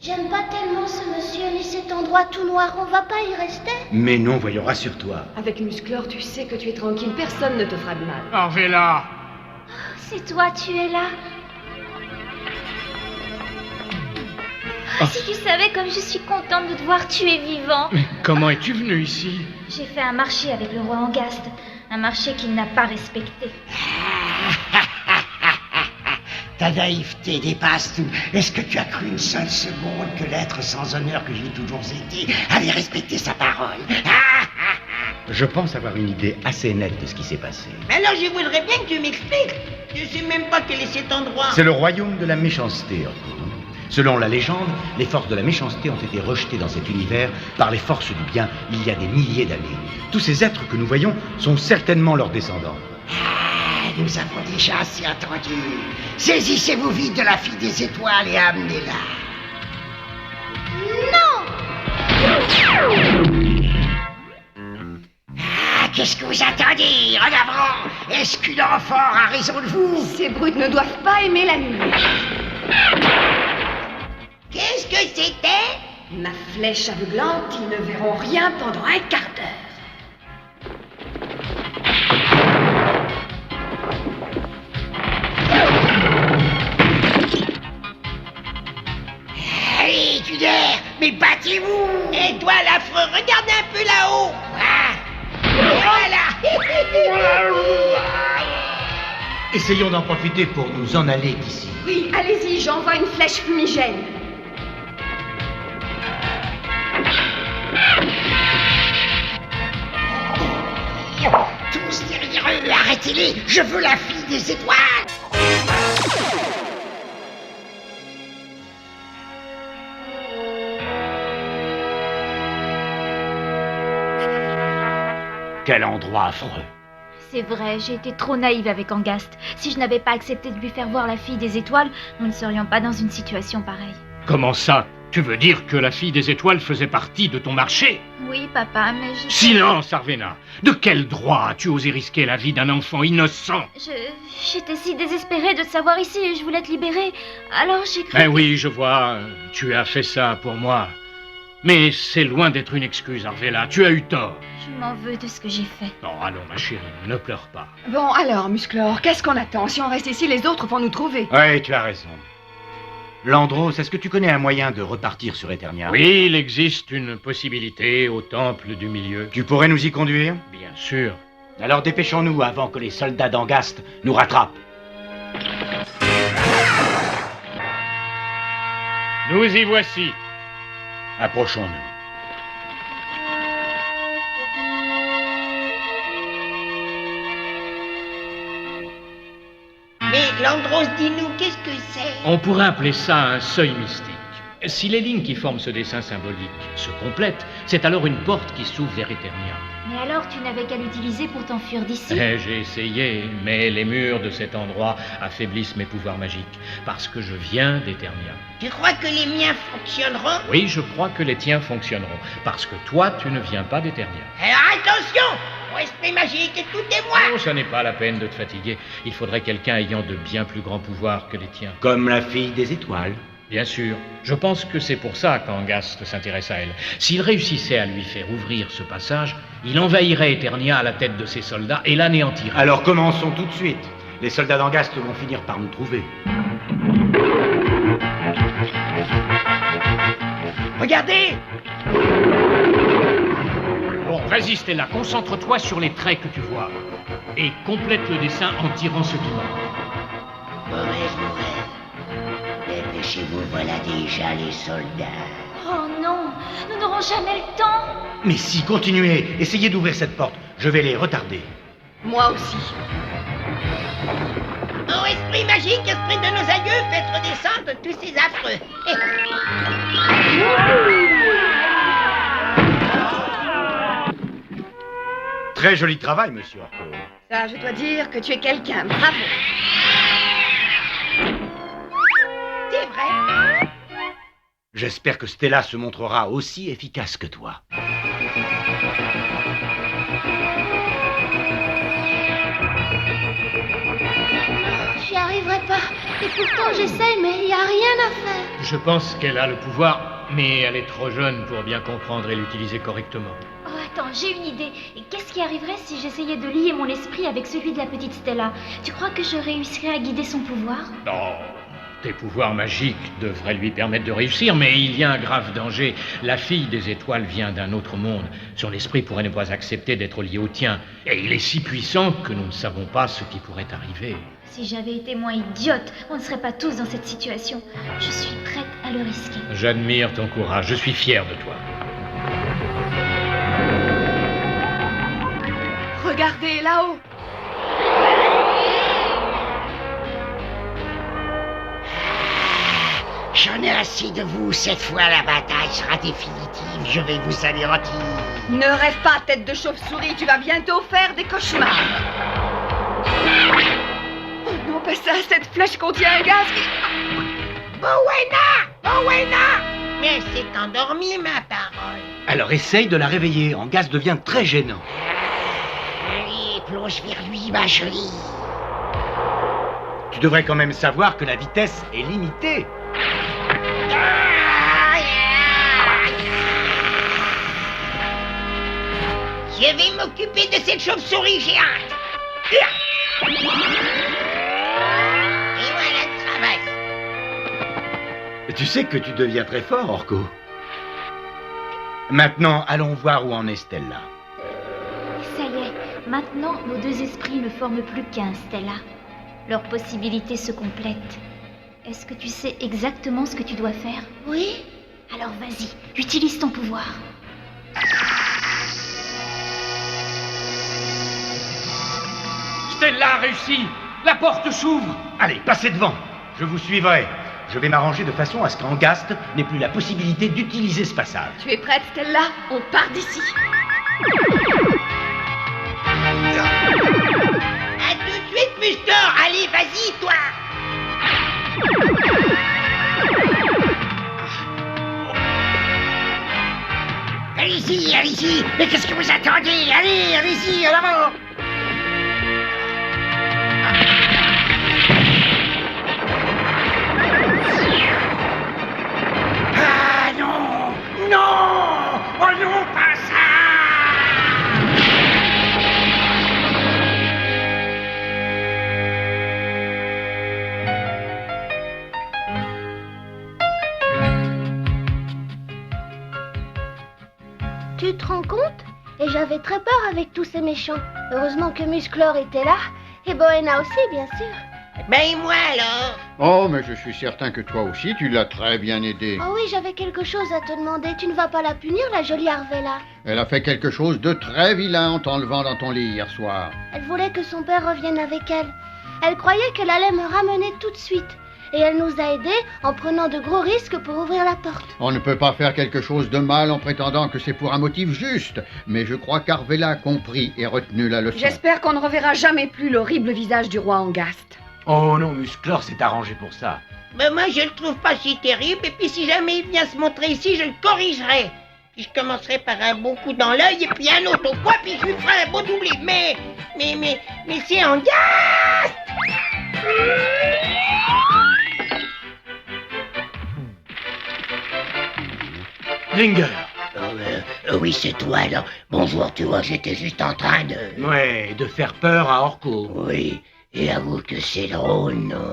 J'aime pas tellement ce monsieur, ni cet endroit tout noir. On va pas y rester? Mais non, voyons, rassure-toi. Avec Musclor, tu sais que tu es tranquille, personne ne te fera de mal. Arvella! C'est toi, tu es là. Si tu savais comme je suis contente de te voir, tu es vivant. Mais comment es-tu venu ici? J'ai fait un marché avec le roi Angast. Un marché qu'il n'a pas respecté. Ta naïveté dépasse tout. Est-ce que tu as cru une seule seconde que l'être sans honneur que j'ai toujours été allait respecter sa parole? Je pense avoir une idée assez nette de ce qui s'est passé. Mais alors je voudrais bien que tu m'expliques. Je sais même pas quel est cet endroit. C'est le royaume de la méchanceté, Orko. Selon la légende, les forces de la méchanceté ont été rejetées dans cet univers par les forces du bien il y a des milliers d'années. Tous ces êtres que nous voyons sont certainement leurs descendants. Nous avons déjà assez attendu. Saisissez-vous vite de la fille des étoiles et amenez-la. Qu'est-ce que vous attendez? En avant! Est-ce qu'une enfant a raison de vous? Ces brutes ne doivent pas aimer la lumière. Qu'est-ce que c'était? Ma flèche aveuglante, ils ne verront rien pendant un quart d'heure. Allez, Tuder, mais battez-vous! Et toi, l'affreux, regarde un peu là-haut. Voilà. Essayons d'en profiter pour nous en aller d'ici. Oui, allez-y, j'envoie une flèche fumigène. Tous derrière eux, arrêtez-les! Je veux la fille des étoiles! Quel endroit affreux. C'est vrai, j'ai été trop naïve avec Angast. Si je n'avais pas accepté de lui faire voir la fille des étoiles, nous ne serions pas dans une situation pareille. Comment ça? Tu veux dire que la fille des étoiles faisait partie de ton marché? Oui, papa, mais je... Silence, Arvena! De quel droit as-tu osé risquer la vie d'un enfant innocent? J'étais si désespérée de te savoir ici et je voulais te libérer. Alors j'ai cru... Ben oui, je vois, tu as fait ça pour moi. Mais c'est loin d'être une excuse, Arvella, tu as eu tort. Je m'en veux de ce que j'ai fait. Non, allons, ma chérie, ne pleure pas. Bon, alors, Musclor, qu'est-ce qu'on attend? Si on reste ici, les autres vont nous trouver. Oui, tu as raison. Landros, est-ce que tu connais un moyen de repartir sur Eternia? Oui, il existe une possibilité au temple du milieu. Tu pourrais nous y conduire? Bien sûr. Alors dépêchons-nous avant que les soldats d'Angast nous rattrapent. Nous y voici. Approchons-nous. Mais Landros, dis-nous, qu'est-ce que c'est? On pourrait appeler ça un seuil mystique. Si les lignes qui forment ce dessin symbolique se complètent, c'est alors une porte qui s'ouvre vers Eternia. Mais alors tu n'avais qu'à l'utiliser pour t'enfuir d'ici. J'ai essayé, mais les murs de cet endroit affaiblissent mes pouvoirs magiques, parce que je viens d'Eternia. Tu crois que les miens fonctionneront? Oui, je crois que les tiens fonctionneront, parce que toi, tu ne viens pas d'Eternia. Alors attention! Mon esprit magique, écoutez-moi! Oh, ça n'est pas la peine de te fatiguer. Il faudrait quelqu'un ayant de bien plus grands pouvoirs que les tiens. Comme la fille des étoiles. Bien sûr. Je pense que c'est pour ça qu'Angast s'intéresse à elle. S'il réussissait à lui faire ouvrir ce passage, il envahirait Eternia à la tête de ses soldats et l'anéantirait. Alors commençons tout de suite. Les soldats d'Angast vont finir par nous trouver. Regardez! Bon, vas-y Stella, concentre-toi sur les traits que tu vois. Et complète le dessin en tirant ce qui manque. Mauvaise nouvelle. Dépêchez-vous, voilà déjà les soldats. Oh non, nous n'aurons jamais le temps. Mais si, continuez. Essayez d'ouvrir cette porte. Je vais les retarder. Moi aussi. Oh, esprit magique, esprit de nos aïeux, faites redescendre tous ces affreux. Très joli travail, monsieur Orko. Ça, je dois dire que tu es quelqu'un. Bravo. C'est vrai. J'espère que Stella se montrera aussi efficace que toi. J'y arriverai pas. Les Pourtant j'essaye, mais il n'y a rien à faire. Je pense qu'elle a le pouvoir, mais elle est trop jeune pour bien comprendre et l'utiliser correctement. Oh, attends, j'ai une idée. Et qu'est-ce qui arriverait si j'essayais de lier mon esprit avec celui de la petite Stella? Tu crois que je réussirais à guider son pouvoir? Non, tes pouvoirs magiques devraient lui permettre de réussir, mais il y a un grave danger. La fille des étoiles vient d'un autre monde. Son esprit pourrait ne pas accepter d'être lié au tien. Et il est si puissant que nous ne savons pas ce qui pourrait arriver. Si j'avais été moins idiote, on ne serait pas tous dans cette situation. Je suis prête à le risquer. J'admire ton courage, je suis fier de toi. Regardez là-haut. J'en ai assez de vous. Cette fois, la bataille sera définitive. Je vais vous anéantir. Ne rêve pas, tête de chauve-souris, tu vas bientôt faire des cauchemars. Oh non, pas ça, cette flèche contient un gaz qui... Rowena! Mais c'est endormi, ma parole. Alors essaye de la réveiller. Angast devient très gênant. Allez, plonge vers lui, ma jolie. Tu devrais quand même savoir que la vitesse est limitée. Je vais m'occuper de cette chauve-souris géante. Et voilà le travail. Tu sais que tu deviens très fort, Orko. Maintenant, allons voir où en est Stella. Ça y est, maintenant nos deux esprits ne forment plus qu'un, Stella. Leurs possibilités se complètent. Est-ce que tu sais exactement ce que tu dois faire? Oui? Alors vas-y, utilise ton pouvoir. Stella a réussi! La porte s'ouvre! Allez, passez devant. Je vous suivrai. Je vais m'arranger de façon à ce qu'Angast n'ait plus la possibilité d'utiliser ce passage. Tu es prête, Stella? On part d'ici. À tout de suite, Mustor. Allez, vas-y, toi. Allez-y, allez-y. Mais qu'est-ce que vous attendez? Allez, allez-y, en avant. Ah non! Non! Oh non, pas ça! Tu te rends compte? Et j'avais très peur avec tous ces méchants. Heureusement que Musclor était là, et Bohéna aussi, bien sûr. Ben et moi alors? Oh, mais je suis certain que toi aussi, tu l'as très bien aidée. Oh oui, j'avais quelque chose à te demander. Tu ne vas pas la punir, la jolie Arvella? Elle a fait quelque chose de très vilain en t'enlevant dans ton lit hier soir. Elle voulait que son père revienne avec elle. Elle croyait qu'elle allait me ramener tout de suite. Et elle nous a aidés en prenant de gros risques pour ouvrir la porte. On ne peut pas faire quelque chose de mal en prétendant que c'est pour un motif juste, mais je crois qu'Arvella a compris et retenu la leçon. J'espère qu'on ne reverra jamais plus l'horrible visage du roi Angast. Oh non, Musclor s'est arrangé pour ça. Ben moi, je le trouve pas si terrible. Et puis si jamais il vient se montrer ici, je le corrigerai. Puis je commencerai par un bon coup dans l'œil et puis un autre au poing, puis je lui ferai un beau doublé. Mais c'est Angast! Ringer. Oui, c'est toi, là. Bonjour, tu vois, j'étais juste en train de... Ouais, de faire peur à Orko. Oui, et avoue que c'est drôle, non?